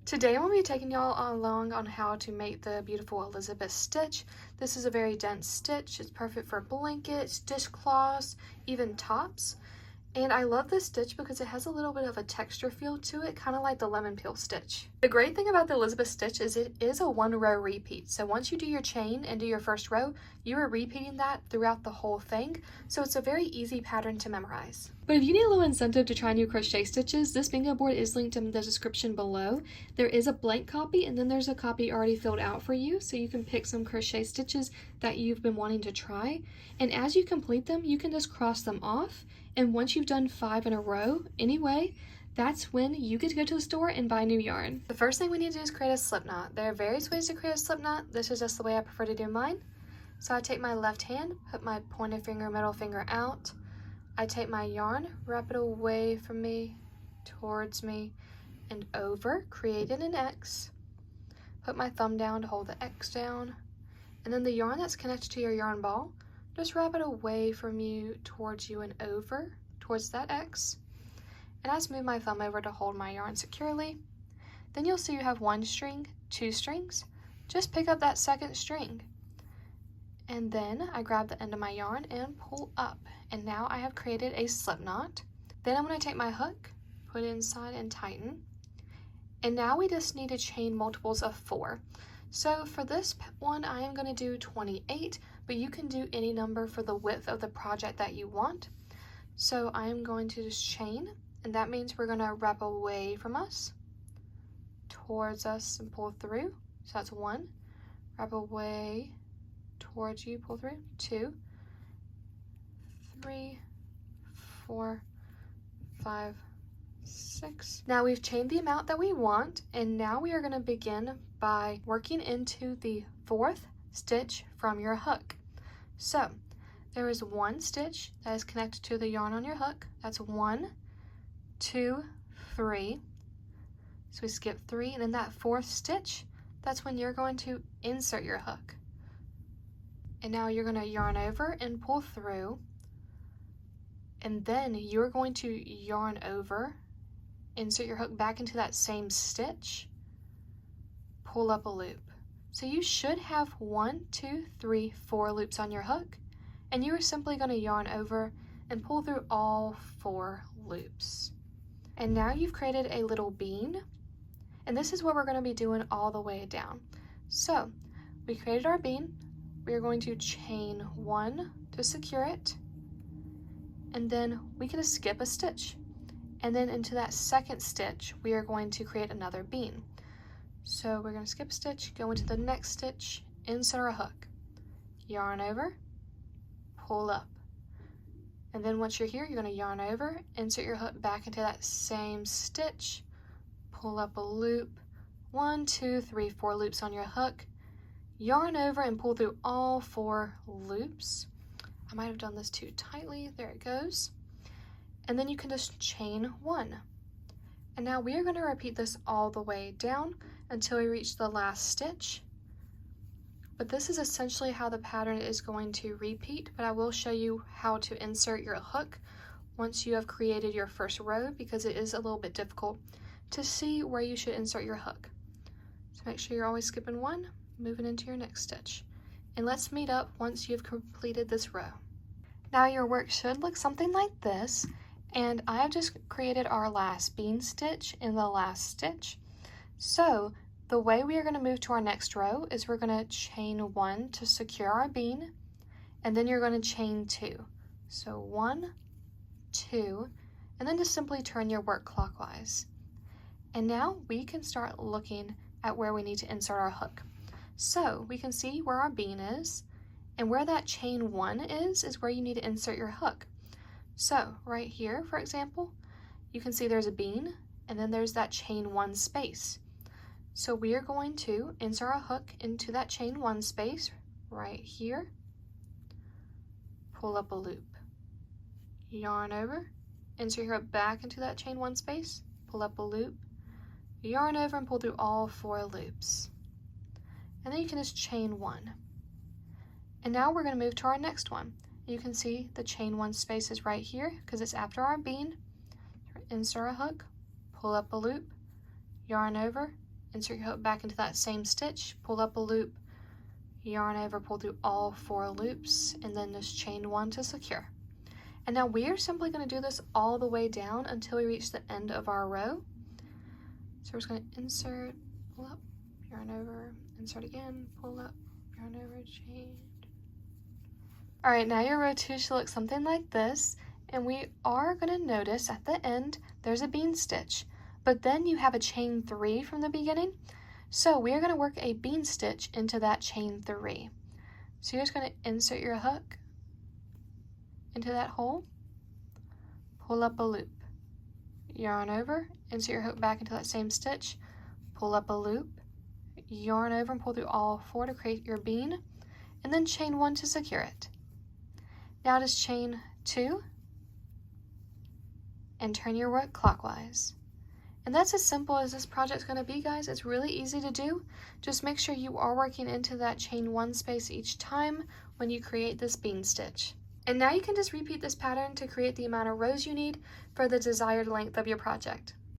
Today I'm going to be taking y'all along on how to make the beautiful Elizabeth stitch. This is a very dense stitch. It's perfect for blankets, dishcloths, even tops. And I love this stitch because it has a little bit of a texture feel to it, kind of like the lemon peel stitch. The great thing about the Elizabeth stitch is it is a 1-row repeat. So once you do your chain and do your first row, you are repeating that throughout the whole thing. So it's a very easy pattern to memorize. But if you need a little incentive to try new crochet stitches, this bingo board is linked in the description below. There is a blank copy and then there's a copy already filled out for you, so you can pick some crochet stitches that you've been wanting to try. And as you complete them, you can just cross them off. And once you've done 5 in a row, anyway, that's when you get to go to the store and buy new yarn. The first thing we need to do is create a slip knot. There are various ways to create a slip knot. This is just the way I prefer to do mine. So I take my left hand, put my pointer finger, middle finger out. I take my yarn, wrap it away from me, towards me, and over, creating an X. Put my thumb down to hold the X down. And then the yarn that's connected to your yarn ball, just wrap it away from you, towards you, and over, towards that X. And I just move my thumb over to hold my yarn securely. Then you'll see you have 1 string, 2 strings. Just pick up that second string. And then I grab the end of my yarn and pull up. And now I have created a slip knot. Then I'm going to take my hook, put it inside and tighten. And now we just need to chain multiples of 4. So for this one, I am going to do 28, but you can do any number for the width of the project that you want. So I am going to just chain, and that means we're going to wrap away from us, towards us, and pull through. So that's 1, wrap away, towards you, pull through, 2, 3, 4, 5, 6. Now we've chained the amount that we want, and now we are going to begin by working into the 4th stitch from your hook. So there is 1 stitch that is connected to the yarn on your hook. That's 1, 2, 3. So we skip 3, and then that 4th stitch, that's when you're going to insert your hook. And now you're going to yarn over and pull through, and then you're going to yarn over, insert your hook back into that same stitch, pull up a loop. So you should have 1, 2, 3, 4 loops on your hook, and you are simply going to yarn over and pull through all 4 loops. And now you've created a little bean, and this is what we're going to be doing all the way down. So we created our bean. We are going to chain 1 to secure it, and then we can skip a stitch. And then into that 2nd stitch, we are going to create another bean. So we're going to skip a stitch, go into the next stitch, insert our hook, yarn over, pull up. And then once you're here, you're going to yarn over, insert your hook back into that same stitch, pull up a loop, 1, 2, 3, 4 loops on your hook, yarn over and pull through all 4 loops. I might have done this too tightly. There it goes. And then you can just chain 1. And now we are going to repeat this all the way down until we reach the last stitch. But this is essentially how the pattern is going to repeat, but I will show you how to insert your hook once you have created your first row, because it is a little bit difficult to see where you should insert your hook. So make sure you're always skipping 1, moving into your next stitch. And let's meet up once you've completed this row. Now your work should look something like this, and I have just created our last bean stitch in the last stitch. So the way we are going to move to our next row is we're going to chain 1 to secure our bean, and then you're going to chain 2. So 1, 2, and then just simply turn your work clockwise. And now we can start looking at where we need to insert our hook. So we can see where our bean is, and where that chain 1 is where you need to insert your hook. So right here, for example, you can see there's a bean, and then there's that chain 1 space. So we are going to insert our hook into that chain 1 space right here, pull up a loop, yarn over, insert your hook back into that chain 1 space, pull up a loop, yarn over and pull through all 4 loops. And then you can just chain 1. And now we're going to move to our next one. You can see the chain 1 space is right here because it's after our bean. Insert a hook, pull up a loop, yarn over, insert your hook back into that same stitch, pull up a loop, yarn over, pull through all 4 loops, and then just chain 1 to secure. And now we are simply going to do this all the way down until we reach the end of our row. So we're just going to insert, pull up, yarn over, insert again, pull up, yarn over, chain. All right, now your row 2 should look something like this, and we are going to notice at the end there's a bean stitch, but then you have a chain 3 from the beginning. So we are going to work a bean stitch into that chain 3. So you're just going to insert your hook into that hole, pull up a loop, yarn over, insert your hook back into that same stitch, pull up a loop, yarn over and pull through all 4 to create your bean, and then chain 1 to secure it. Now just chain 2 and turn your work clockwise. And that's as simple as this project's going to be, guys. It's really easy to do. Just make sure you are working into that chain 1 space each time when you create this bean stitch. And now you can just repeat this pattern to create the amount of rows you need for the desired length of your project.